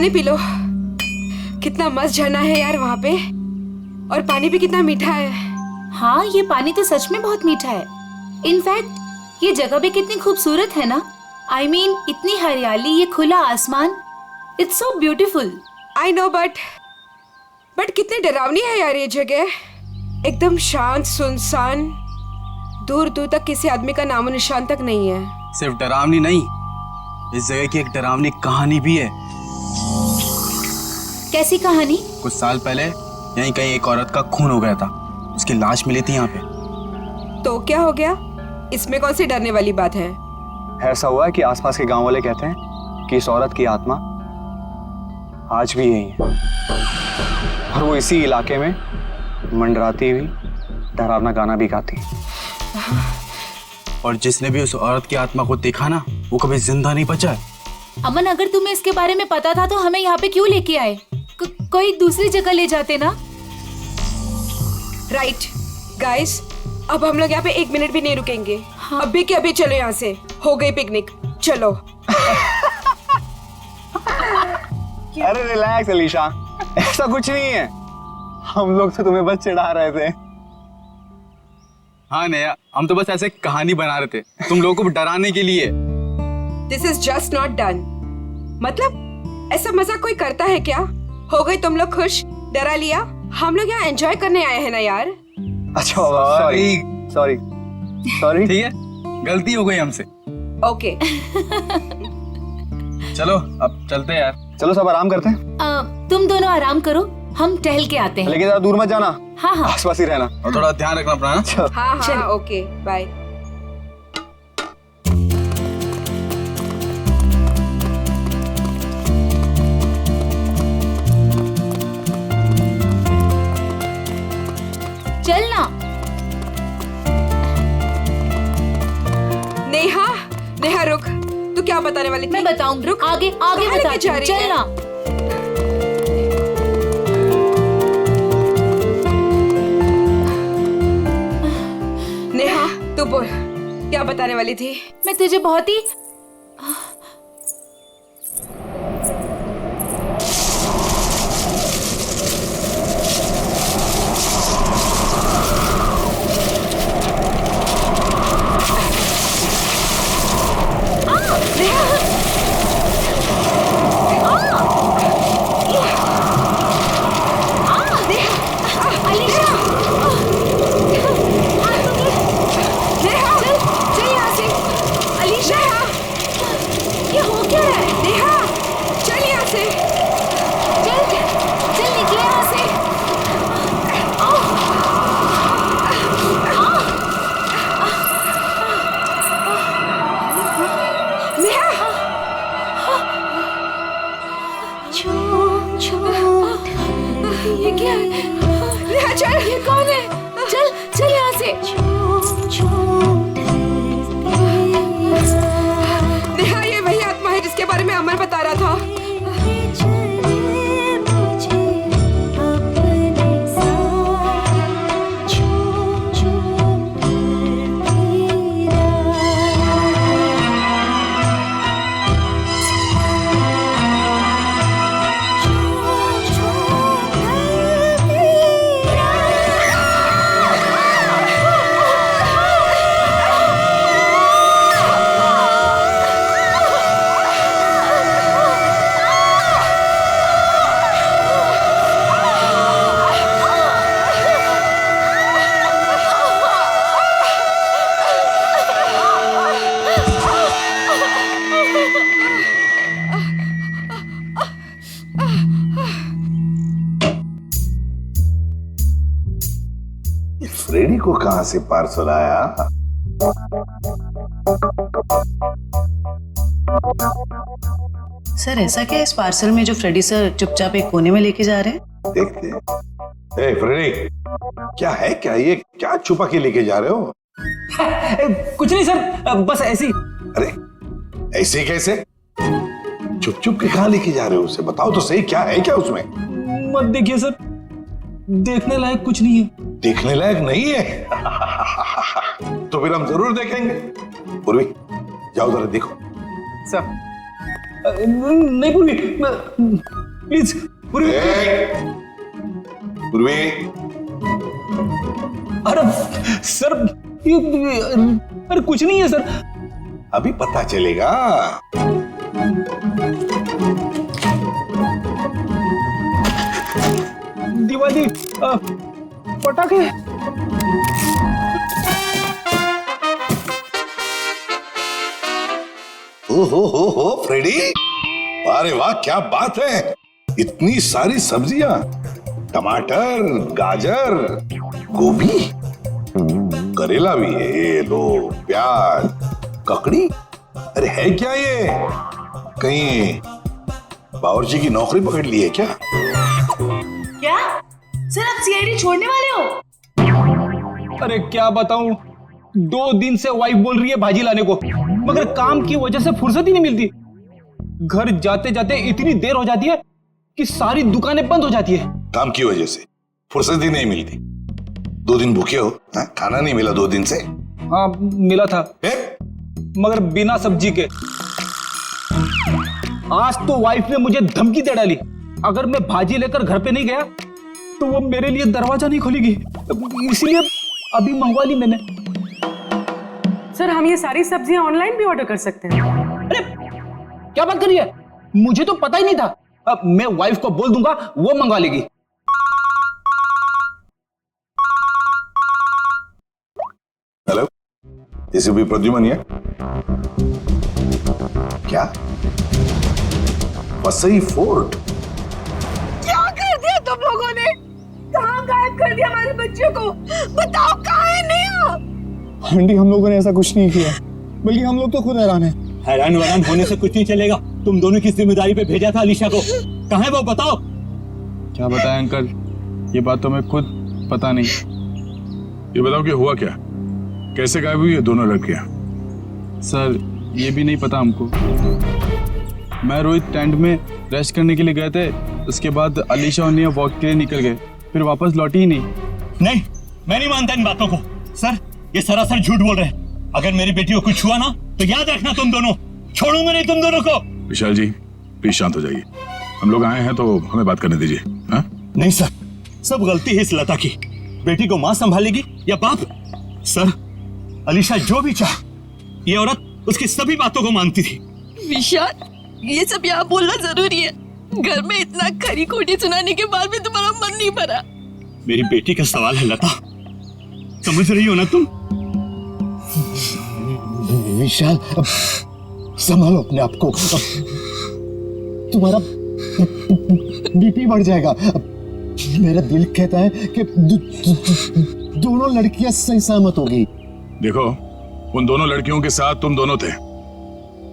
पानी P low. कितना मस्त झरना है यार वहाँ पे, और पानी भी कितना मीठा है। हाँ, ये पानी तो सच में बहुत मीठा है। इनफैक्ट ये जगह भी कितनी खूबसूरत है ना। I mean, इतनी हरियाली, ये खुला आसमान, it's so beautiful. I know, but कितनी डरावनी है यार ये जगह। एकदम शांत, सुनसान, दूर दूर तक किसी आदमी का नामो निशान तक नहीं है। सिर्फ डरावनी नहीं, इस जगह की एक डरावनी कहानी भी है। कैसी कहानी? कुछ साल पहले यहीं कहीं एक औरत का खून हो गया था, उसकी लाश मिली थी यहाँ पे। तो क्या हो गया? इसमें कौन सी डरने वाली बात है? ऐसा हुआ है कि आसपास के गांव वाले कहते हैं कि इस औरत की आत्मा आज भी यही है, और वो इसी इलाके में मंडराती हुई डरावना गाना भी गाती है। और जिसने भी उस औरत की आत्मा को देखा ना, वो कभी जिंदा नहीं बचा है। अमन, अगर तुम्हें इसके बारे में पता था तो हमें यहाँ पे क्यों लेके आए? कोई दूसरी जगह ले जाते ना। राइट गाइस, अब हम लोग यहाँ पे 1 मिनट भी नहीं रुकेंगे। हाँ। अभी के अभी चलो यहाँ से, हो गई पिकनिक, चलो। अरे रिलैक्स अलीशा, ऐसा कुछ नहीं है। हम लोग तो तुम्हें बस चिढ़ा रहे थे। हाँ नया, हम तो बस ऐसे कहानी बना रहे थे तुम लोगों को डराने के लिए। This is just not done. मतलब ऐसा मजाक कोई करता है क्या? हो गई तुम लोग खुश, डरा लिया। हम लोग यहाँ एंजॉय करने आए हैं ना यार। अच्छा, सॉरी सॉरी सॉरी। ठीक है, गलती हो गई हमसे। ओके चलो अब चलते हैं यार। चलो सब आराम करते हैं। तुम दोनों आराम करो, हम टहल के आते हैं। लेकिन ज्यादा दूर मत जाना। हाँ हाँ, आसपास ही रहना। और थोड़ा ध्यान रखना अपना। अच्छा। हाँ चलो। हाँ, ओके बाय। चलना। नेहा, नेहा रुक, तू क्या बताने वाली थी? मैं बताऊंगी, रुक, आगे आगे कहाँ लेके बताती जा हूँ, रही है? चलना। नेहा तू बोल, क्या बताने वाली थी? मैं तुझे बहुत ही ये क्या है? नेहा चल। ये कौन है? चल चल यहाँ से। नेहा ये वही आत्मा है जिसके बारे में अमर बता रहा था। फ्रेडी को कहां से पार्सल आया? सर ऐसा क्या है इस पार्सल में जो फ्रेडी सर चुपचाप एक कोने में लेके जा रहे हैं? देखते हैं। ए फ्रेडी, क्या है क्या ये? क्या छुपा के लेके जा रहे हो? कुछ नहीं सर, बस ऐसी। अरे ऐसे कैसे? छुप छुप के कहां लेके जा रहे हो? उसे बताओ तो सही, क्या है क्या उसमें? मत देखिए सर, देखने लायक कुछ नहीं है। देखने लायक नहीं है? तो फिर हम जरूर देखेंगे। पूर्वी जाओ जरा देखो। सर नहीं पूर्वी, प्लीज पूर्वी। पूर्वी, अरे सर अरे कुछ नहीं है सर। अभी पता चलेगा। दिवाली पटाखे। हो फ्रेडी, अरे वाह क्या बात है, इतनी सारी सब्जियां, टमाटर, गाजर, गोभी, करेला भी है, ये लो, प्याज, ककड़ी। अरे है क्या ये, कहीं बावर्ची की नौकरी पकड़ ली है क्या? क्या सर आप सीआईडी छोड़ने वाले हो? अरे क्या बताऊं, 2 दिन से वाइफ बोल रही है भाजी लाने को, मगर काम की वजह से फुर्सत ही नहीं मिलती। घर जाते जाते इतनी देर हो जाती है कि सारी दुकानें बंद हो जाती है। काम की वजह से फुर्सत ही नहीं मिलती। 2 दिन भूखे हो, खाना नहीं मिला 2 दिन से? हाँ मिला था, मगर बिना सब्जी के। आज तो वाइफ ने मुझे धमकी दे डाली, अगर मैं भाजी लेकर घर पे नहीं गया तो वो मेरे लिए दरवाजा नहीं खोलेगी, इसलिए अभी मंगवा ली मैंने। सर हम ये सारी सब्जियां ऑनलाइन भी ऑर्डर कर सकते हैं? अरे क्या बात कर रही है, मुझे तो पता ही नहीं था। अब मैं वाइफ को बोल दूंगा, वो मंगवा लेगी। हेलो, एसीपी प्रद्युमन है क्या? वसई फोर्ट? क्या कर दिया तुम लोगों ने? कहाँ गायब कर दिया हमारे बच्चे को? बताओ कहाँ है नेहा? आंटी हम लोगों ने ऐसा कुछ नहीं किया, बल्कि हम लोग तो खुद हैरान हैं। हैरान वैरान होने से कुछ नहीं चलेगा। तुम दोनों की जिम्मेदारी पे भेजा था अलीशा को, कहाँ है वो बताओ। क्या बताएं अंकल, ये बात तो मैं खुद पता नहीं। ये बताओ कि हुआ क्या, कैसे गायब हुई है दोनों लड़कियां? सर ये भी नहीं पता हमको। मैं रोहित टेंट में रेस्ट करने के लिए गए थे, उसके बाद अलीशा और नेहा वॉक के लिए निकल गए, फिर वापस लौटी ही नहीं। नहीं, मैं नहीं मानता इन बातों को। सर ये सरासर झूठ बोल रहे हैं। अगर मेरी बेटी को कुछ हुआ ना तो याद रखना तुम दोनों, छोड़ूंगा नहीं तुम दोनों को। विशाल जी प्लीज शांत हो जाइए, हम लोग आए हैं तो हमें बात करने दीजिए। नहीं सर, सब गलती है इस लता की। बेटी को माँ संभालेगी या बाप? सर अलीशा जो भी चाह, ये औरत उसकी सभी बातों को मानती थी। विशाल ये सब यहाँ बोलना जरूरी है? घर में इतना खरी खोटी सुनाने के बाद भी तुम्हारा मन नहीं भरा? मेरी बेटी का सवाल है लता, समझ रही हो ना तुम? विशाल संभालो अपने आप को, तुम्हारा बीपी बढ़ जाएगा। मेरा दिल कहता है कि दोनों लड़कियां सही सहमत होगी। देखो उन दोनों लड़कियों के साथ तुम दोनों थे,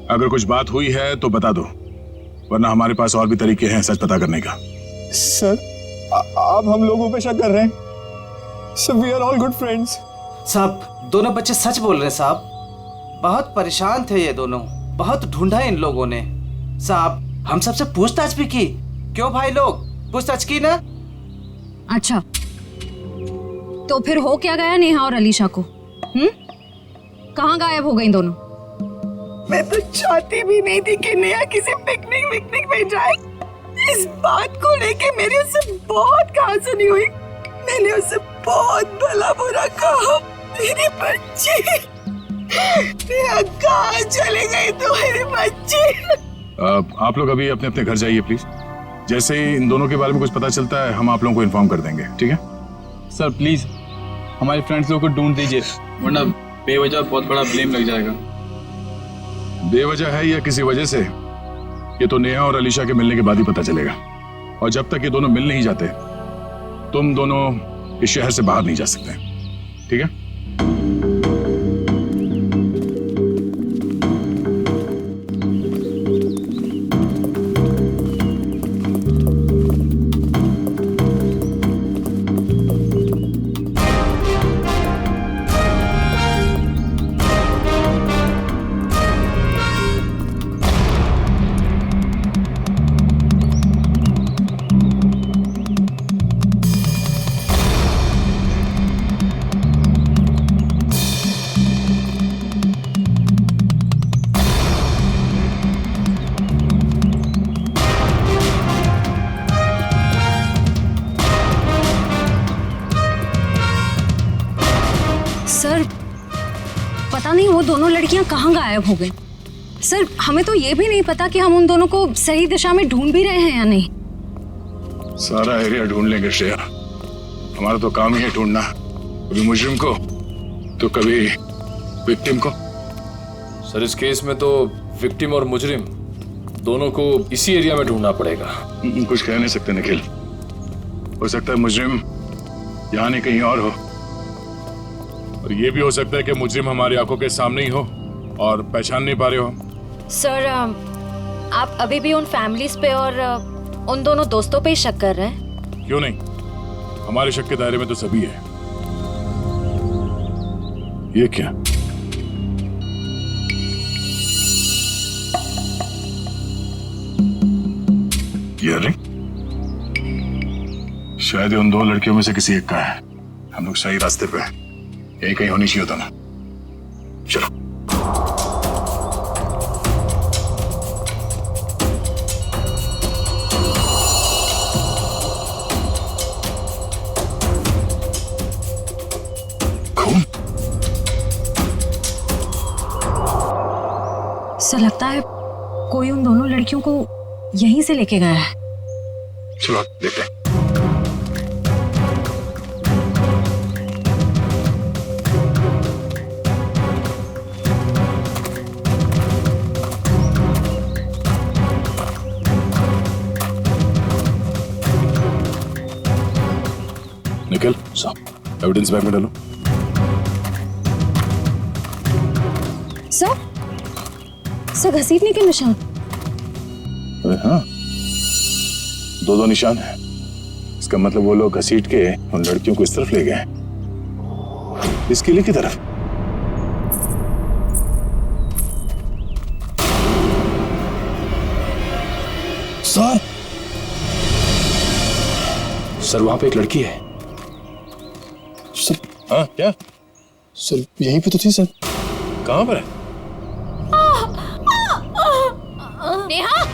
अगर कुछ बात हुई है तो बता दो, वरना हमारे पास और भी तरीके हैं सच पता करने का। सर आप हम लोगों पे शक कर रहे हैं? Sir we are all good friends. साहब दोनों बच्चे सच बोल रहे हैं साहब, बहुत परेशान थे ये दोनों, बहुत ढूंढा इन लोगों ने। साहब हम सबसे पूछताछ भी की, क्यों भाई लोग पूछताछ की ना? अच्छा तो फिर हो क्या गया नेहा और अलीशा को? कहाँ गायब हो गई दोनों? मैं तो चाहती भी नहीं थी कि नेहा किसी पिकनिक में जाए। इस बात को लेके मेरी उससे बहुत कहासुनी हुई। मैंने उससे बहुत भला बुरा कहा। मेरी बच्ची नेहा कहाँ चले गई तुम्हारी बच्ची? आप लोग अभी अपने अपने घर जाइए प्लीज। जैसे ही इन दोनों के बारे में कुछ पता चलता है हम आप लोगों को इन्फॉर्म कर देंगे, ठीक है? सर प्लीज हमारे फ्रेंड्स लोगों को ढूंढ दीजिए, वरना बेवजह बहुत बड़ा ब्लेम लग जाएगा। बेवजह है या किसी वजह से, ये तो नेहा और अलीशा के मिलने के बाद ही पता चलेगा। और जब तक ये दोनों मिल नहीं जाते तुम दोनों इस शहर से बाहर नहीं जा सकते, ठीक है? पता नहीं वो दोनों लड़कियां कहाँ गायब हो गई। सर हमें तो ये भी नहीं पता कि हम उन दोनों को सही दिशा में ढूंढ भी रहे हैं या नहीं। सारा एरिया ढूंढ लेंगे श्रेया, हमारा तो काम ही है ढूंढना, कभी मुजरिम को तो कभी विक्टिम को। सर इस केस में तो विक्टिम और मुजरिम दोनों को इसी एरिया में ढूंढना पड़ेगा। कुछ कह नहीं सकते निखिल, हो सकता है मुजरिम यहाँ नहीं कहीं और हो, और ये भी हो सकता है कि मुजरिम हमारी आंखों के सामने ही हो और पहचान नहीं पा रहे हो। सर आप अभी भी उन फैमिलीज पे और उन दोनों दोस्तों पे ही शक कर रहे हैं? क्यों नहीं, हमारे शक के दायरे में तो सभी है। ये क्या? ये रिंग शायद उन दो लड़कियों में से किसी एक का है। हम लोग सही रास्ते पे हैं, यही कहीं होनी चाहिए था ना। चलो सर लगता है कोई उन दोनों लड़कियों को यहीं से लेके गया है। चलो देखते हैं। निकल साहब, एविडेंस बैग में डालो। सर घसीटने के निशान। अरे हाँ, दो निशान है। इसका मतलब वो लोग घसीट के उन लड़कियों को इस तरफ ले गए, इस किले की तरफ। सर वहां पे एक लड़की है। सर हाँ क्या? सर यहीं पे तो थी सर। कहां पर है? नेहा,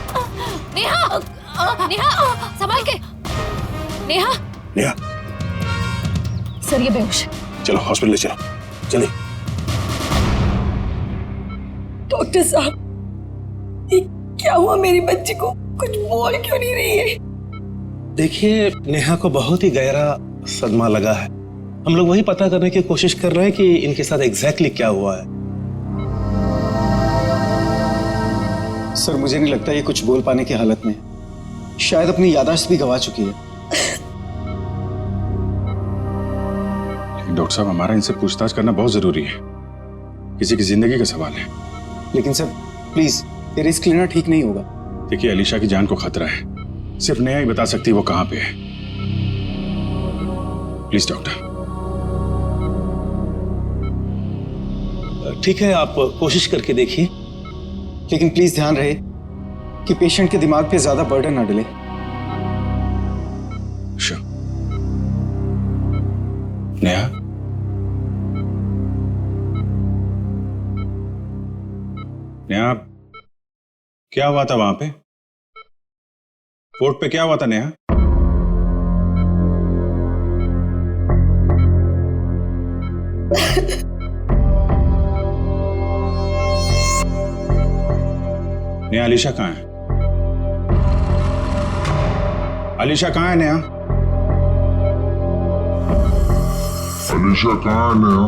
नेहा, नेहा, संभाल के। नेहा, नेहा, सर ये बेहोश। चलो हॉस्पिटल ले चलो, जल्दी। डॉक्टर साहब, ये क्या हुआ मेरी बच्ची को? कुछ बोल क्यों नहीं रही है? देखिए नेहा को बहुत ही गहरा सदमा लगा है। हम लोग वही पता करने की कोशिश कर रहे हैं कि इनके साथ एग्जैक्टली क्या हुआ है। सर मुझे नहीं लगता ये कुछ बोल पाने की हालत में, शायद अपनी याददाश्त भी गंवा चुकी है। डॉक्टर साहब, हमारा इनसे पूछताछ करना बहुत जरूरी है, किसी की जिंदगी का सवाल है। लेकिन सर प्लीज, ये रिस्क लेना ठीक नहीं होगा। देखिए अलीशा की जान को खतरा है, सिर्फ नेहा ही बता सकती है वो कहां पे है। Please doctor. ठीक है, आप कोशिश करके देखिए, लेकिन प्लीज ध्यान रहे कि पेशेंट के दिमाग पे ज्यादा बर्डन ना डले। नेहा, नेहा, क्या हुआ था वहां पे? कोर्ट पे क्या हुआ था नेहा? नेहा, अलीशा कहाँ है? अलीशा कहाँ है नेहा? अलीशा कहाँ है नेहा?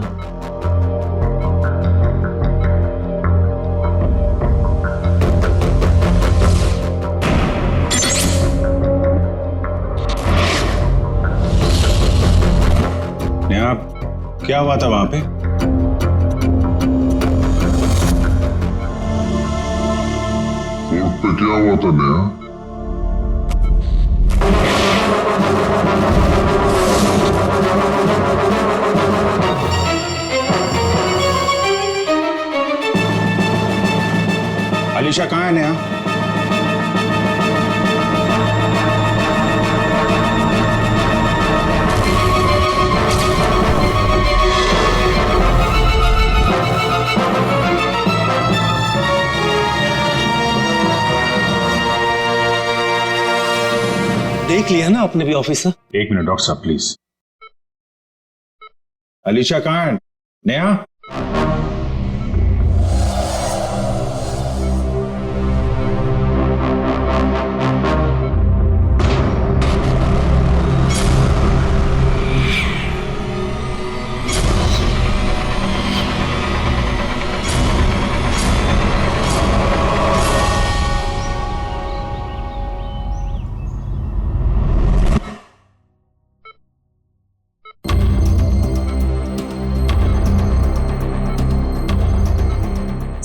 नेहा, क्या हुआ था वहां पे? कोर्ट पे क्या हुआ था नेहा? अलीशा कहाँ है नेहा? देख लिया ना आपने भी ऑफिसर? एक मिनट डॉक्टर साहब प्लीज। अलीशा कहाँ है? नेहा?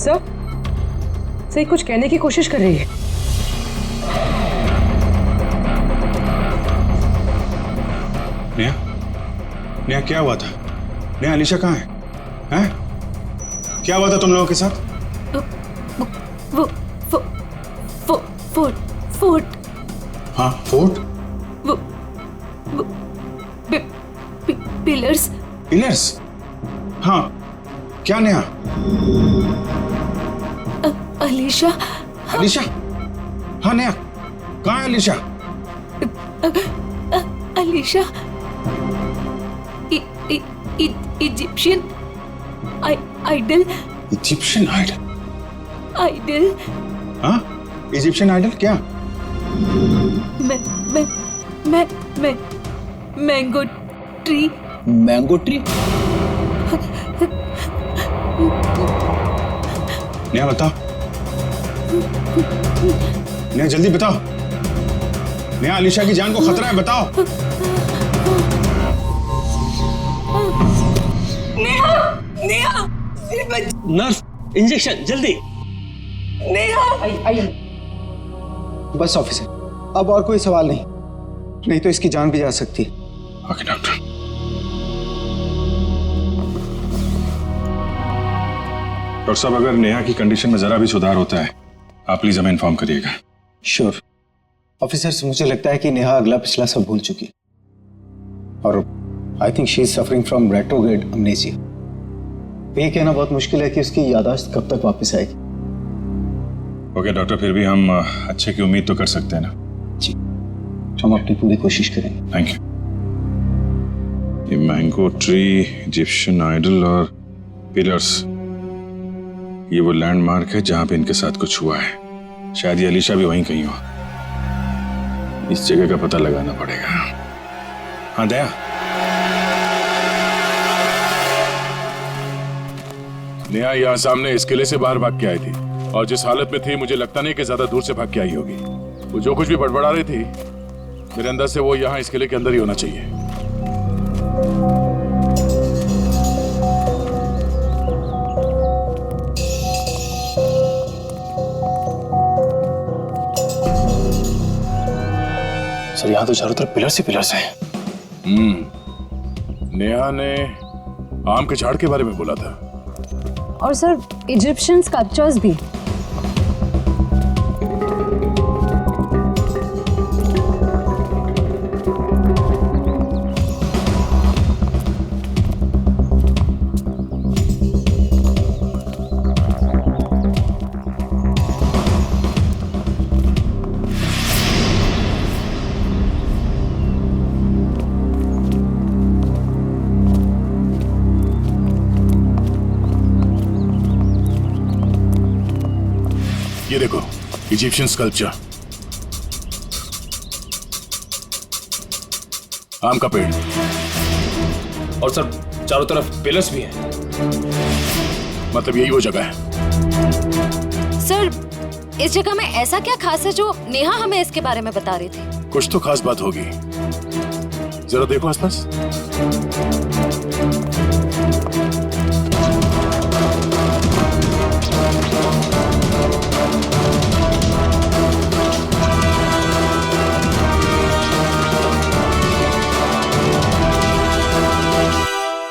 सर कुछ कहने की कोशिश कर रही है। नेहा, नेहा क्या हुआ था? नेहा, अलीशा कहाँ है? हैं? क्या हुआ था तुम लोगों के साथ? फोर्ट। हाँ, फोर्ट? पिलर्स। पिलर्स? हाँ, क्या नेहा? अलीशा। अलीशा? हाँ नेहा, कहाँ है Alisha? Alisha Egyptian idol. Egyptian idol? Idol? हाँ, इजिप्शियन आइडल क्या? Mango tree. Mango tree? Neha बताओ, नेहा जल्दी बताओ। नेहा, अलीशा की जान को खतरा है, बताओ। नेहा, नेहा, नर्स, इंजेक्शन जल्दी। नेहा। बस ऑफिसर, अब और कोई सवाल नहीं तो इसकी जान भी जा सकती है। Okay doctor. डॉक्टर साहब, अगर नेहा की कंडीशन में जरा भी सुधार होता है, आप प्लीज हमें इन्फॉर्म करिएगा। श्योर ऑफिसर्स, मुझे लगता है कि नेहा अगला पिछला सब भूल चुकी है और I think she is suffering from retrograde amnesia. ये कहना बहुत मुश्किल है कि उसकी याददाश्त कब तक वापस आएगी। ओके डॉक्टर, फिर भी हम अच्छे की उम्मीद तो कर सकते हैं ना? जी, हम अपनी पूरी कोशिश करेंगे। Thank you. ये मैंगो ट्री, इजिप्शियन आइडल और पिलर्स, ये वो लैंडमार्क है जहां पे इनके साथ कुछ हुआ है। शायद ये अलीशा भी वहीं कहीं हो। इस जगह का पता लगाना पड़ेगा। हाँ दया, नेहा यहाँ सामने इस किले से बाहर भाग के आई थी और जिस हालत में थी मुझे लगता नहीं कि ज्यादा दूर से भाग के आई होगी। वो जो कुछ भी बड़बड़ा रही थी, मेरे अंदर से वो यहाँ इस किले के अंदर ही होना चाहिए। सर, यहाँ तो चारों तरफ पिलर्स ही पिलर्स हैं। नेहा ने आम के झाड़ के बारे में बोला था। और सर इजिप्शियन स्कल्पचर्स भी। ये देखो, इजिप्शियन स्कल्पचर, आम का पेड़, और सर चारों तरफ पिलर्स भी हैं। मतलब यही वो जगह है। सर इस जगह में ऐसा क्या खास है जो नेहा हमें इसके बारे में बता रही थी? कुछ तो खास बात होगी, जरा देखो आसपास।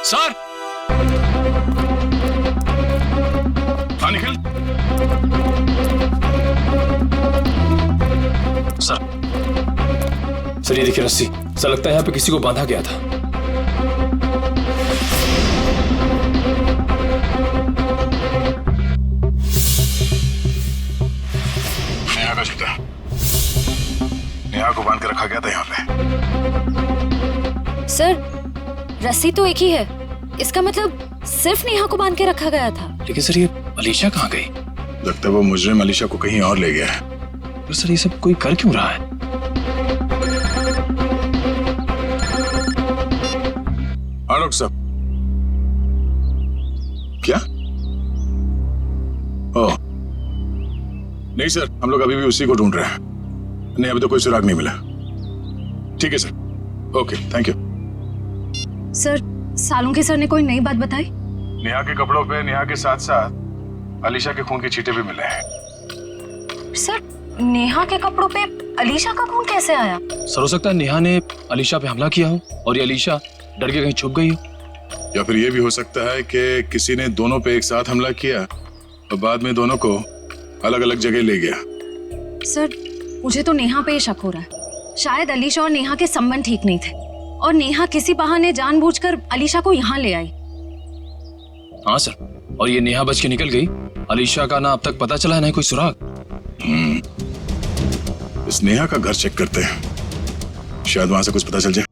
सर, हाँ निखिल। सर ये देखिए रस्सी। सर लगता है यहाँ पे किसी को बांधा गया था। नेहा का जूता, नेहा को बांध के रखा गया था यहाँ पे। सर रस्सी तो एक ही है, इसका मतलब सिर्फ नेहा को बांध के रखा गया था। लेकिन सर ये अलीशा कहाँ गई? लगता है वो मुजरिम अलीशा को कहीं और ले गया है। पर सर ये सब कोई कर क्यों रहा है? हाँ डॉक्टर साहब। क्या? ओह नहीं सर, हम लोग अभी भी उसी को ढूंढ रहे हैं। नहीं, अभी तो कोई सुराग नहीं मिला। ठीक है sir, okay thank you. Sir Salunke sir ने कोई नई बात बताई? नेहा के कपड़ों पे नेहा के साथ साथ अलीशा के खून के छींटे भी मिले हैं। सर, नेहा के कपड़ों पे अलीशा का खून कैसे आया? सर, हो सकता है नेहा ने अलीशा पे हमला किया हो और ये अलीशा डर के कहीं छुप गई हो। या फिर ये भी हो सकता है कि किसी ने दोनों पे एक साथ हमला किया और बाद में दोनों को अलग अलग जगह ले गया। सर, मुझे तो नेहा पे ही शक हो रहा है। शायद अलीशा और नेहा के संबंध ठीक नहीं थे और नेहा किसी बहाने जानबूझकर अलीशा को यहाँ ले आई। हाँ सर, और ये नेहा बच के निकल गई। अलीशा का ना अब तक पता चला है ना कोई सुराग। इस नेहा का घर चेक करते हैं, शायद वहां से कुछ पता चल जाए।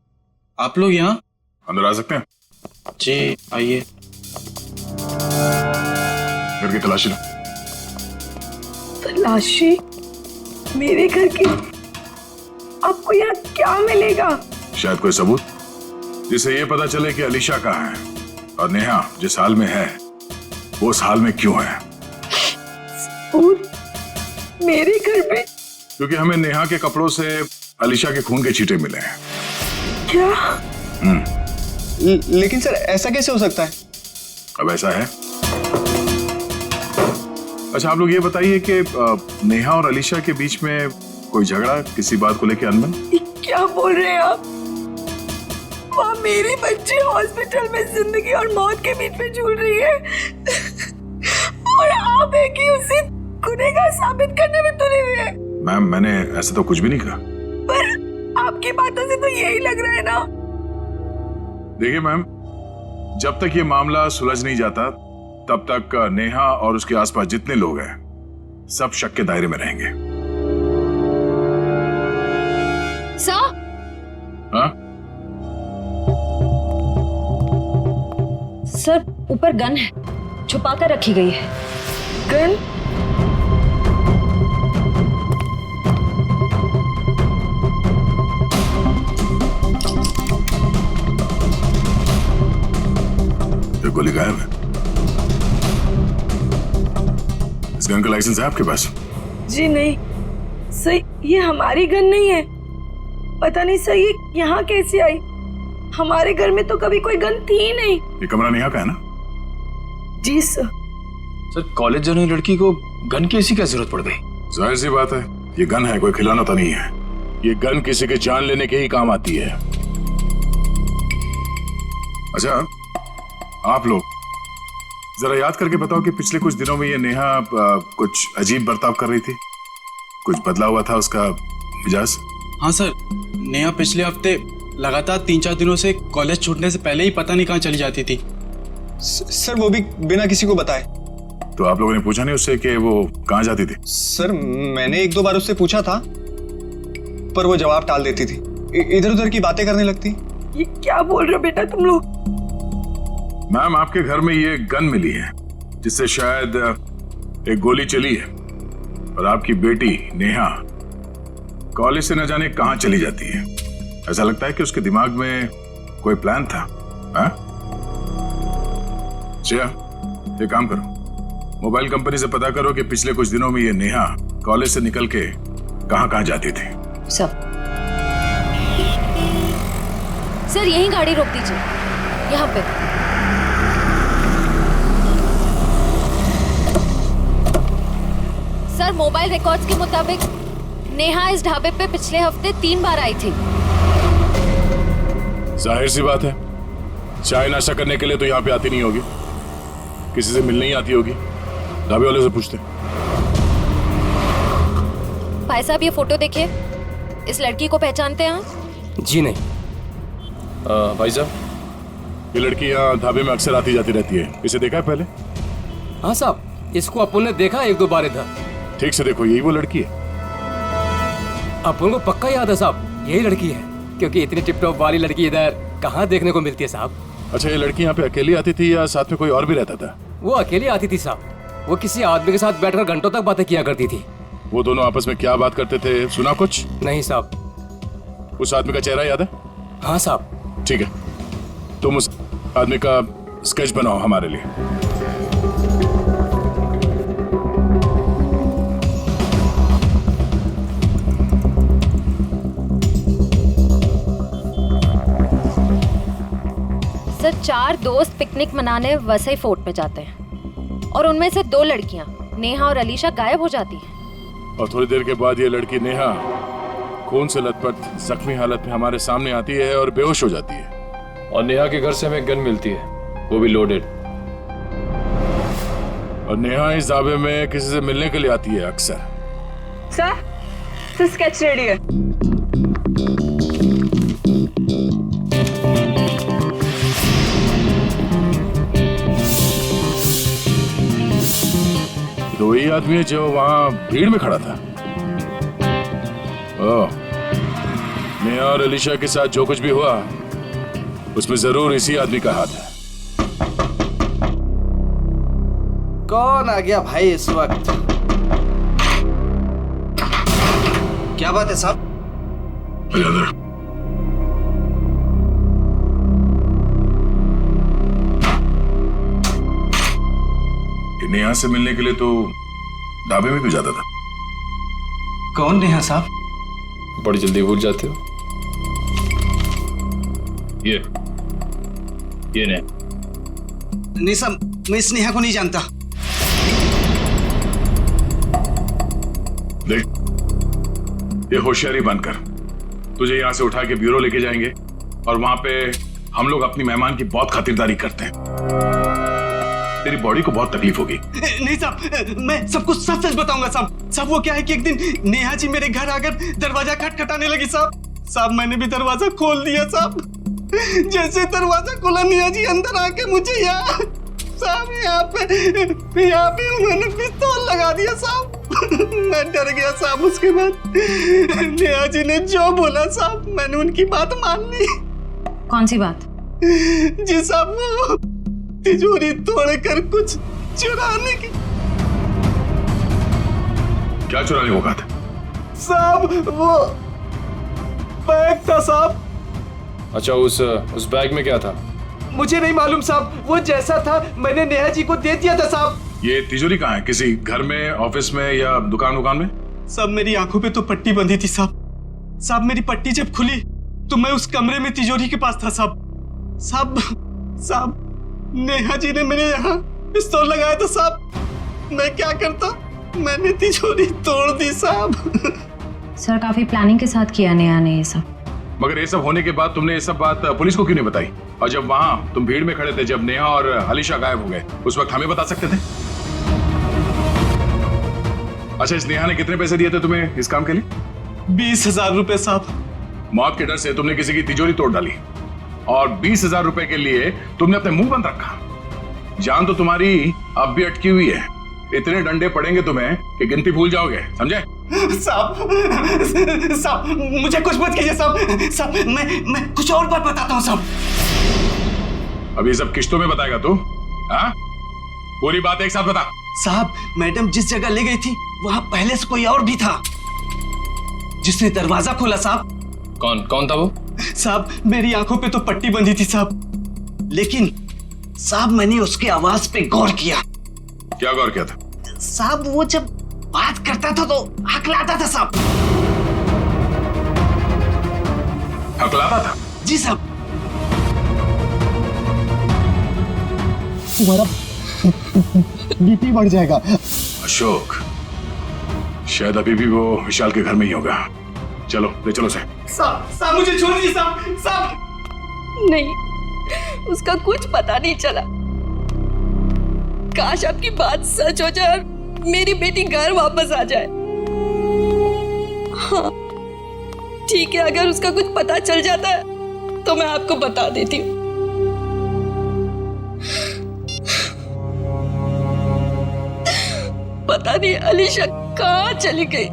आप लोग यहाँ अंदर आ सकते हैं? जी आइए। घर की तलाशी लो। तलाशी? मेरे घर की? आपको यहाँ क्या मिलेगा? शायद कोई सबूत जिससे ये पता चले कि अलीशा कहाँ है और नेहा जिस हाल में है वो उस हाल में क्यों है। सबूत? मेरे घर पे? क्योंकि हमें नेहा के कपड़ों से अलीशा के खून के छींटे मिले हैं। क्या? लेकिन सर ऐसा कैसे हो सकता है? अब ऐसा है। अच्छा, आप लोग ये बताइए कि नेहा और अलीशा के बीच में कोई झगड़ा, किसी बात को लेकर अनबन? क्या बोल रहे हैं आप? और मेरी बच्ची हॉस्पिटल में जिंदगी और मौत के बीच में झूल रही है और आप एक ही उसे गुनहगार साबित करने में तुले हुए हैं। मैम, मैंने ऐसा तो कुछ भी नहीं कहा। पर आपकी बातों से तो यही लग रहा है ना। देखिए मैम, जब तक ये मामला सुलझ नहीं जाता तब तक नेहा और उसके आसपास जितने लोग हैं सब शक के दायरे में रहेंगे। सर? हाँ? सर, ऊपर गन है, छुपा कर रखी गई है। गन? तो गोली गायब है। इस गन का लाइसेंस है आपके पास? जी नहीं सही, ये हमारी गन नहीं है। पता नहीं सही ये यहाँ कैसे आई। हमारे घर में तो कभी कोई गन थी ही नहीं। ये कमरा नेहा का है ना? जी सर। सर, कॉलेज जाने वाली लड़की को गन की ऐसी क्या जरूरत पड़ गई? जाहिर सी बात है, ये गन है, कोई खिलौना तो नहीं है। ये गन किसी के जान लेने के ही काम आती है। अच्छा, आप लोग जरा याद करके बताओ कि पिछले कुछ दिनों में ये नेहा कुछ अजीब बर्ताव कर रही थी, कुछ बदला हुआ था उसका मिजाज? हाँ सर, नेहा पिछले हफ्ते लगातार 3-4 दिनों से कॉलेज छूटने से पहले ही पता नहीं कहाँ चली जाती थी। सर, वो भी बिना किसी को बताए। तो आप लोगों ने पूछा नहीं उससे कि वो कहाँ जाती थी? सर, मैंने 1-2 बार उससे पूछा था पर वो जवाब टाल देती थी, इधर उधर की बातें करने लगती। ये क्या बोल रहे हो बेटा तुम लोग? मैम, आपके घर में ये गन मिली है जिससे शायद एक गोली चली है और आपकी बेटी नेहा कॉलेज से न जाने कहां चली जाती है। ऐसा लगता है कि उसके दिमाग में कोई प्लान था। श्रेया, ये काम करो, मोबाइल कंपनी से पता करो कि पिछले कुछ दिनों में ये नेहा कॉलेज से निकल के कहां जाती थी। सर, यही गाड़ी रोक दीजिए, यहाँ पे। सर, मोबाइल रिकॉर्ड्स के मुताबिक नेहा इस ढाबे पे पिछले हफ्ते 3 बार आई थी। जाहिर सी बात है, चाय नाश्ता करने के लिए तो यहाँ पे आती नहीं होगी, किसी से मिलने ही आती होगी। ढाबे वाले से पूछते। भाई साहब, ये फोटो देखिए, इस लड़की को पहचानते हैं आप? जी नहीं। भाई साहब, ये लड़की यहाँ ढाबे में अक्सर आती जाती रहती है, इसे देखा है पहले? हाँ साहब, इसको अपन ने देखा 1-2 बार इधर। ठीक से देखो, यही वो लड़की है। अपन को पक्का याद है साहब, यही लड़की है, क्योंकि इतनी टिप-टॉप वाली लड़की इधर कहाँ देखने को मिलती है साहब। अच्छा, ये लड़की यहाँ पे अकेली आती थी या साथ में कोई और भी रहता था? वो अकेली आती थी साहब, वो किसी आदमी के साथ बैठकर घंटों तक बातें किया करती थी। वो दोनों आपस में क्या बात करते थे, सुना कुछ? नहीं साहब। उस आदमी का चेहरा याद है? हाँ साहब। ठीक है, तुम उस आदमी का स्केच बनाओ हमारे लिए। सर, 4 दोस्त पिकनिक मनाने वसई फोर्ट में जाते हैं। और उनमें से 2 लड़कियां नेहा और अलीशा गायब हो जाती हैं। और थोड़ी देर के बाद ये लड़की नेहा खून से लथपथ जख्मी हालत में हमारे सामने आती है और बेहोश हो जाती है। और नेहा के घर से हमें गन मिलती है, वो भी लोडेड। और नेहा इस ढाबे में किसी से मिलने के लिए आती है अक्सर। सर स्केच रेडी है। तो वही आदमी है जो वहां भीड़ में खड़ा था। ओह, नेहा और अलीशा के साथ जो कुछ भी हुआ उसमें जरूर इसी आदमी का हाथ है। कौन आ गया भाई इस वक्त? क्या बात है साहब? नेहा से मिलने के लिए तो ढाबे में क्यों जाता था? कौन नेहा साहब? बड़ी जल्दी भूल जाते हो। ये नेहा। नहीं साहब, मैं इस नेहा को नहीं जानता। देख, ये होशियारी बनकर तुझे यहां से उठा के ब्यूरो लेके जाएंगे और वहां पे हम लोग अपनी मेहमान की बहुत खातिरदारी करते हैं। तेरी बॉडी को बहुत तकलीफ होगी। नहीं साहब, मैं सब कुछ सच सच बताऊंगा साहब। साहब वो क्या है कि एक दिन नेहा जी मेरे घर आकर दरवाजा खटखटाने लगी साहब मैंने भी दरवाजा खोल दिया साहब। जैसे दरवाजा खोला नेहा जी अंदर आके मुझे यहाँ पे उन्होंने पिस्तौल लगा दिया साहब। मैं डर गया साहब। उसके बाद नेहा जी ने जो बोला साहब मैंने उनकी बात मान ली। कौन सी बात? जी साहब, वो तिजोरी तोड़कर कुछ चुराने की। क्या चुराने को कहा था? साहब वो बैग था साहब। अच्छा, उस बैग में क्या था? मुझे नहीं मालूम साहब, वो जैसा था मैंने नेहा जी को दे दिया था साहब। ये तिजोरी कहाँ है? किसी घर में, ऑफिस में या दुकान में? साहब मेरी आंखों पे तो पट्टी बंधी थी साहब मेरी पट्टी जब खुली तो मैं उस कमरे में तिजोरी के पास था साहब नेहा जी ने मेरे यहाँ पिस्तौल लगाया था साहब। मैं क्या करता, मैंने तिजोरी तोड़ दी साहब। सर काफी प्लानिंग के साथ किया नेहा ने ये सब। मगर ये सब होने के बाद तुमने ये सब बात पुलिस को क्यों नहीं बताई? और जब वहां तुम भीड़ में खड़े थे, जब नेहा और अलीशा गायब हो गए, उस वक्त हमें बता सकते थे। अच्छा, इस नेहा ने कितने पैसे दिए थे तुम्हें इस काम के लिए? 20,000 रुपए साहब। मौत के डर से तुमने किसी की तिजोरी तोड़ डाली और 20,000 रुपए के लिए तुमने अपने मुंह बंद रखा। जान तो तुम्हारी अब भी अटकी हुई है। इतने डंडे पड़ेंगे तुम्हें कि गिनती भूल जाओगे, समझे? साहब मुझे कुछ मत कीजिए साहब मैं कुछ और बात बताता हूँ साहब। अभी सब किश्तों में बताएगा तू? हाँ, पूरी बात एक साथ बता। साहब मैडम जिस जगह ले गई थी वहां पहले से कोई और भी था जिसने दरवाजा खोला साहब। कौन था वो? साहब मेरी आंखों पे तो पट्टी बंधी थी साहब, लेकिन साहब मैंने उसकी आवाज पे गौर किया। क्या गौर किया था? साहब वो जब बात करता था तो हकलाता था साहब। हकलाता था? जी साहब। तुम्हारा बीपी बढ़ जाएगा। अशोक, शायद अभी भी वो विशाल के घर में ही होगा। चलो ले चलो साहब मुझे छोड़ दीजिए साहब। नहीं, उसका कुछ पता नहीं चला। काश आपकी बात सच हो जाए और मेरी बेटी घर वापस आ जाए। हाँ ठीक है, अगर उसका कुछ पता चल जाता है तो मैं आपको बता देती हूँ। पता नहीं अलीशा कहाँ चली गई।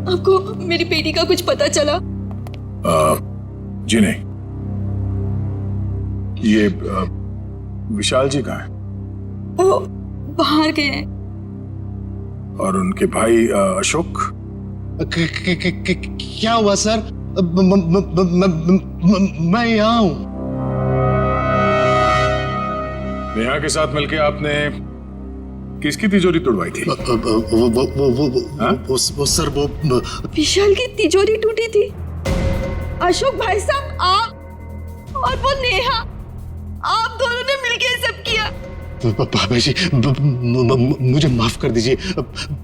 आपको मेरी बेटी का कुछ पता चला? जी नहीं। ये विशाल जी कहाँ हैं? वो बाहर गए हैं। और उनके भाई अशोक? क्या हुआ सर? मैं यहाँ हूँ। नेहा के साथ मिलके आपने किसकी तिजोरी तोड़वाई थी? वो सर वो विशाल की तिजोरी टूटी थी। अशोक भाई साहब, आप और वो नेहा, आप दोनों ने मिलकर सब किया। बाबा जी मुझे माफ कर दीजिए।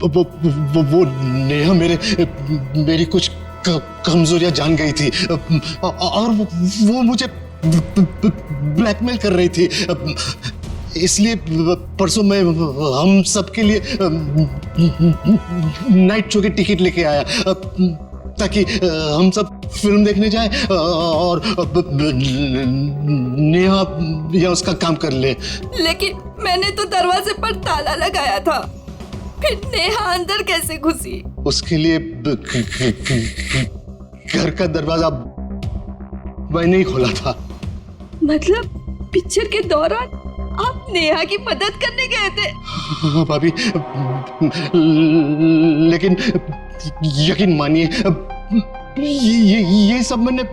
वो नेहा मेरी कुछ कमजोरियां जान गई थी और वो मुझे ब्लैकमेल कर रही थी। इसलिए परसों मैं हम सबके लिए नाइट शो की टिकट लेके आया ताकि हम सब फिल्म देखने जाए और नेहा या उसका काम कर ले। लेकिन मैंने तो दरवाजे पर ताला लगाया था, फिर नेहा अंदर कैसे घुसी? उसके लिए घर का दरवाजा मैंने ही खोला था। मतलब पिक्चर के दौरान आप नेहा की मदद करने गए थे? हाँ भाभी, लेकिन यकीन मानिए ये सब मैंने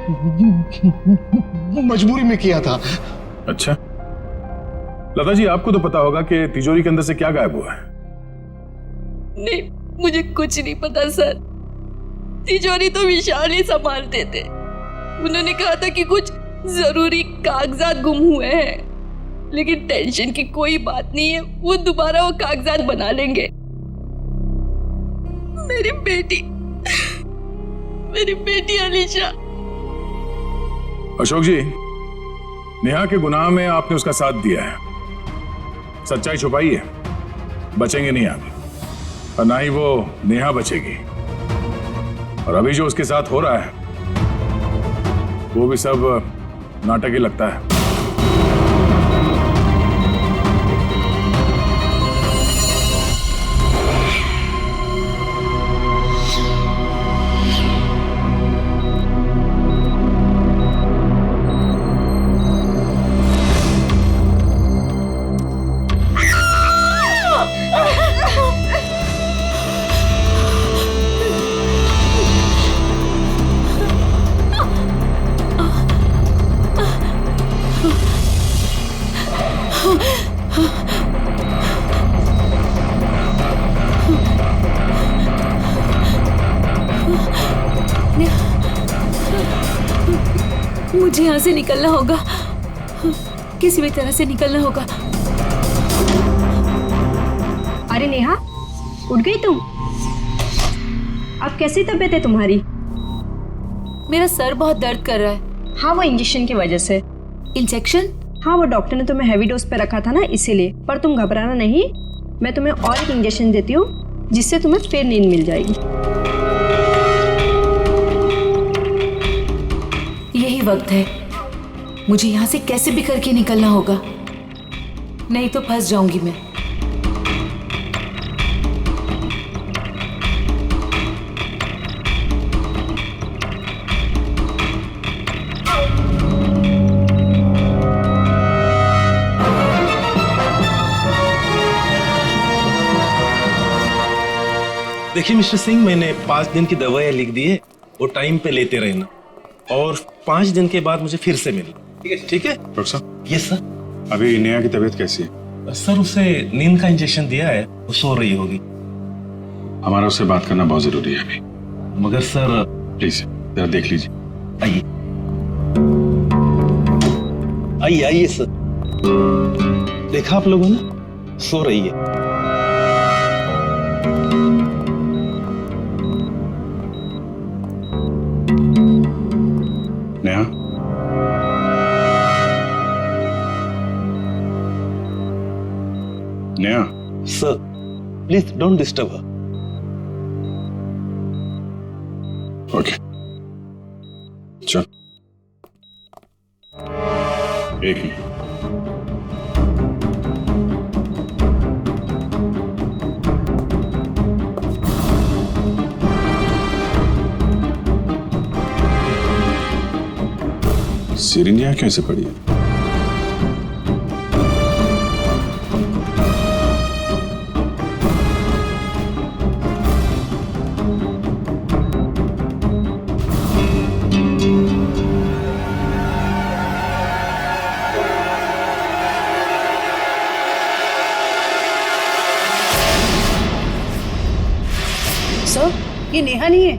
मजबूरी में किया था। अच्छा लता जी, आपको तो पता होगा कि तिजोरी के अंदर से क्या गायब हुआ है? नहीं, मुझे कुछ नहीं पता सर। तिजोरी तो विशाल ही संभालते थे। उन्होंने कहा था कि कुछ जरूरी कागजात गुम हुए हैं, लेकिन टेंशन की कोई बात नहीं है, वो दोबारा वो कागजात बना लेंगे। मेरी बेटी अलीशा। अशोक जी, नेहा के गुनाह में आपने उसका साथ दिया है। सच्चाई छुपाई है, बचेंगे नहीं आप, और ना ही वो नेहा बचेगी। और अभी जो उसके साथ हो रहा है वो भी सब नाटक ही लगता है। मुझे यहाँ से निकलना होगा, किसी भी तरह से निकलना होगा। अरे नेहा, उठ गई तुम? अब कैसी तबीयत है तुम्हारी? मेरा सर बहुत दर्द कर रहा है। हाँ, वो इंजेक्शन की वजह से। इंजेक्शन? हाँ, वो डॉक्टर ने तुम्हें हैवी डोज पे रखा था ना, इसीलिए। पर तुम घबराना नहीं, मैं तुम्हें और एक इंजेक्शन देती हूँ जिससे तुम्हें फिर नींद मिल जाएगी। यही वक्त है, मुझे यहाँ से कैसे भी करके निकलना होगा, नहीं तो फंस जाऊंगी मैं। देखिए मिस्टर सिंह, मैंने 5 दिन की दवाइयाँ लिख दी है, वो टाइम पे लेते रहना, और 5 दिन के बाद मुझे फिर से मिलना। ठीक है डॉक्टर साहब? Yes sir. अभी नेहा की तबीयत कैसी है? सर, उसे नींद का इंजेक्शन दिया है, वो सो रही होगी। हमारा उससे बात करना बहुत जरूरी है अभी। मगर सर प्लीज जरा देख लीजिए। आइए आइए आइए सर। देखा आप लोगों ने, सो रही है। Neha, Neha. Sir please don't disturb her. Okay, चल। एक मिनट। सिरिंज यहाँ कैसे पड़ी है? सर, ये नेहा नहीं है।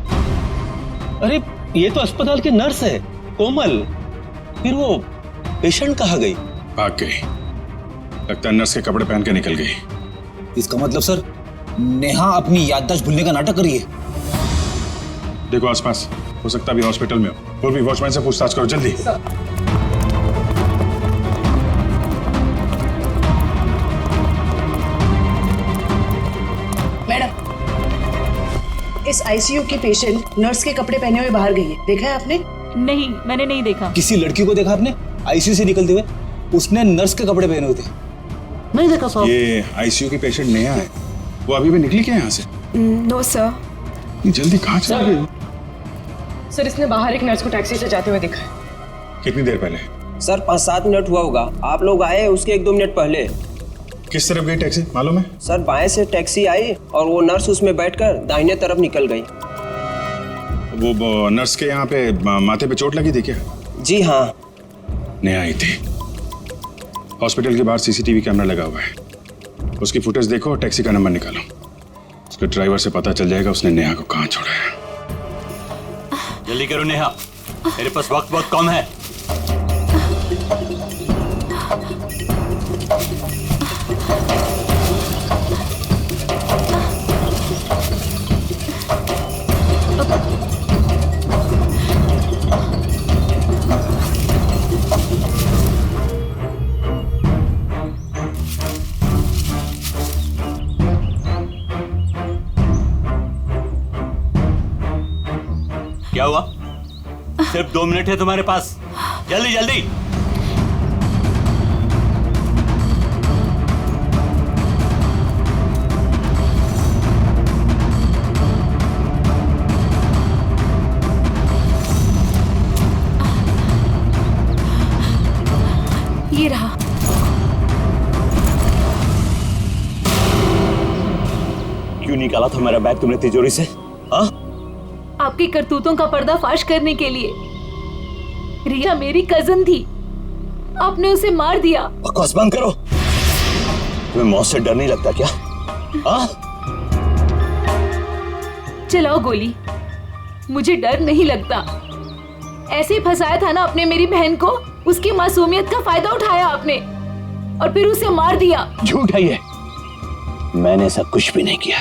अरे ये तो अस्पताल की नर्स है, कोमल। फिर वो पेशेंट कहाँ गई? भाग गई। लगता है नर्स के कपड़े पहन के निकल गई। इसका मतलब सर, नेहा अपनी याददाश्त भूलने का नाटक कर रही है। देखो आसपास, हो सकता भी हॉस्पिटल में हो। पूर्वी वॉचमैन से पूछताछ करो जल्दी। मैडम, इस आईसीयू की पेशेंट नर्स के कपड़े पहने हुए बाहर गई है, देखा है आपने? नहीं, मैंने नहीं देखा। किसी लड़की को देखा आपने आईसीयू से निकलते हुए? उसने नर्स के कपड़े पहने हुए थे। नहीं देखा साहब। ये आईसीयू की पेशेंट नेहा है। वो अभी भी निकली क्या यहाँ से? No sir. जल्दी कहाँ चली गई? सर, इसने बाहर एक नर्स को टैक्सी से जाते हुए देखा है। कितनी देर पहले? सर 5-7 मिनट हुआ होगा। आप लोग आए उसके 1-2 मिनट पहले। किस तरफ गई टैक्सी मालूम है? सर बाएं से टैक्सी आई और वो नर्स उसमें बैठकर दाहिने तरफ निकल गई। वो नर्स के यहाँ पे माथे पे चोट लगी थी क्या? जी हाँ। नेहा आई थी। हॉस्पिटल के बाहर सीसीटीवी कैमरा लगा हुआ है, उसकी फुटेज देखो और टैक्सी का नंबर निकालो। उसके ड्राइवर से पता चल जाएगा उसने नेहा को कहाँ छोड़ा है। जल्दी करो नेहा, मेरे पास वक्त बहुत कम है। क्या हुआ? सिर्फ 2 मिनट है तुम्हारे पास, जल्दी जल्दी। ये रहा। क्यों निकाला था मेरा बैग तुमने तिजोरी से? हाँ? आपकी करतूतों का पर्दाफाश करने के लिए। रिया मेरी कजन थी, आपने उसे मार दिया। बकवास बंद करो। तुम्हें मौत से डर नहीं लगता क्या? हाँ? चलाओ गोली, मुझे डर नहीं लगता। ऐसे ही फंसाया था ना आपने मेरी बहन को, उसकी मासूमियत का फायदा उठाया आपने और फिर उसे मार दिया। झूठ है ये, मैंने ऐसा कुछ भी नहीं किया।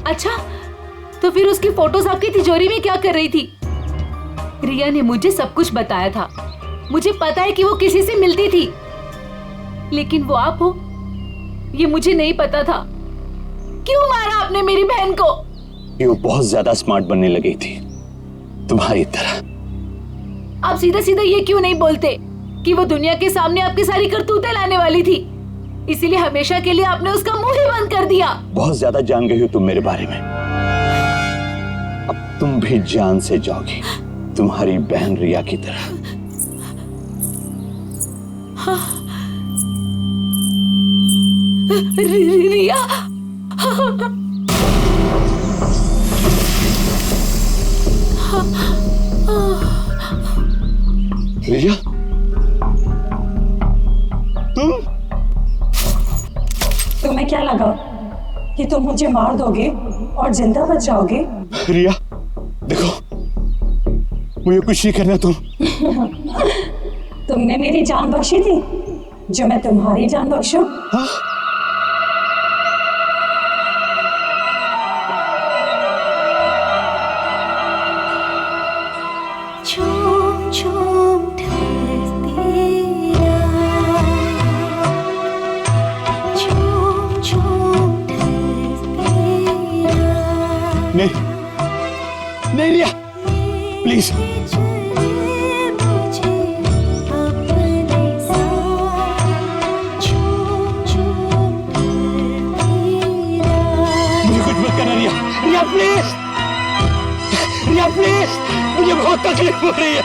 अच्छा, तो फिर उसकी फोटोज आपकी तिजोरी में क्या कर रही थी? रिया ने मुझे सब कुछ बताया था। मुझे पता है कि वो किसी से मिलती थी, लेकिन वो आप हो ये मुझे नहीं पता था। क्यों मारा आपने मेरी बहन को? वो बहुत ज्यादा स्मार्ट बनने लगी थी तुम्हारी तरह। आप सीधा सीधा ये क्यों नहीं बोलते कि वो दुनिया के सामने आपकी सारी करतूतें लाने वाली थी, इसीलिए हमेशा के लिए आपने उसका मुंह ही बंद कर दिया। बहुत ज्यादा जान गई हो तुम मेरे बारे में, अब तुम भी जान से जाओगी तुम्हारी बहन रिया की तरह। रिया रिया, तुम्हें क्या लगा कि तुम मुझे मार दोगे और जिंदा बच जाओगे? रिया देखो, मुझे कुछ नहीं करना। तुमने मेरी जान बख्शी थी, जो मैं तुम्हारी जान बख्शूं? झूम झूम ढलती रात, झूम झूम ढलती रात। नहीं नहीं रिया, प्लीज। मुझे कुछ मत करना रिया, रिया प्लीज, रिया प्लीज, मुझे बहुत तकलीफ हो रही है।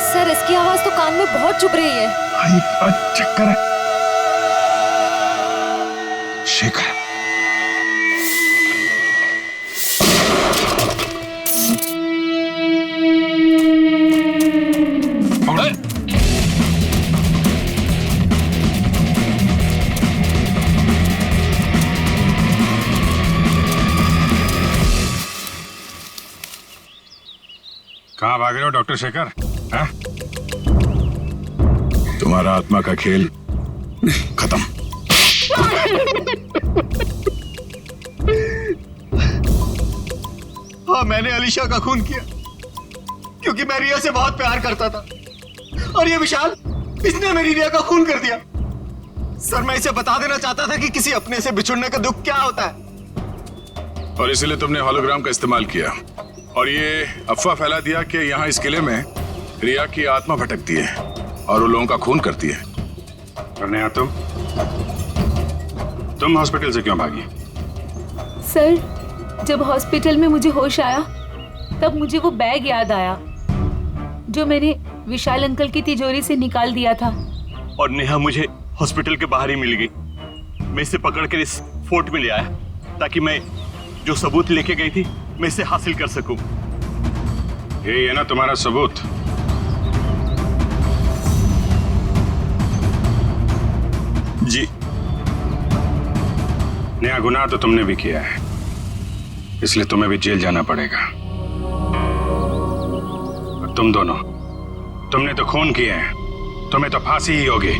सर, इसकी आवाज तो कान में बहुत चुभ रही है। चक्कर है। शेखर, भाग रहे हो डॉक्टर शेखर? हाँ? तुम्हारा आत्मा का खेल खत्म। हाँ, मैंने अलीशा का खून किया क्योंकि मैं रिया से बहुत प्यार करता था, और ये विशाल, इसने मेरी रिया का खून कर दिया। सर, मैं इसे बता देना चाहता था कि किसी अपने से बिछुड़ने का दुख क्या होता है। और इसीलिए तुमने होलोग्राम का इस्तेमाल किया और ये अफवाह फैला दिया कि यहाँ इस किले में रिया की आत्मा भटकती है और वो लोगों का खून करती है। और नेहा, तुम हॉस्पिटल से क्यों भागी? सर, जब हॉस्पिटल में मुझे होश आया तब मुझे वो बैग याद आया जो मैंने विशाल अंकल की तिजोरी से निकाल दिया था। और नेहा मुझे हॉस्पिटल के बाहर ही मिल गई। मैं इसे पकड़कर इस फोर्ट में ले आया ताकि मैं जो सबूत लेके गई थी मैं इसे हासिल कर सकूं। यही है ना तुम्हारा सबूत? जी। नया गुनाह तो तुमने भी किया है, इसलिए तुम्हें भी जेल जाना पड़ेगा। और तुम दोनों, तुमने तो खून किए हैं, तुम्हें तो फांसी ही होगी।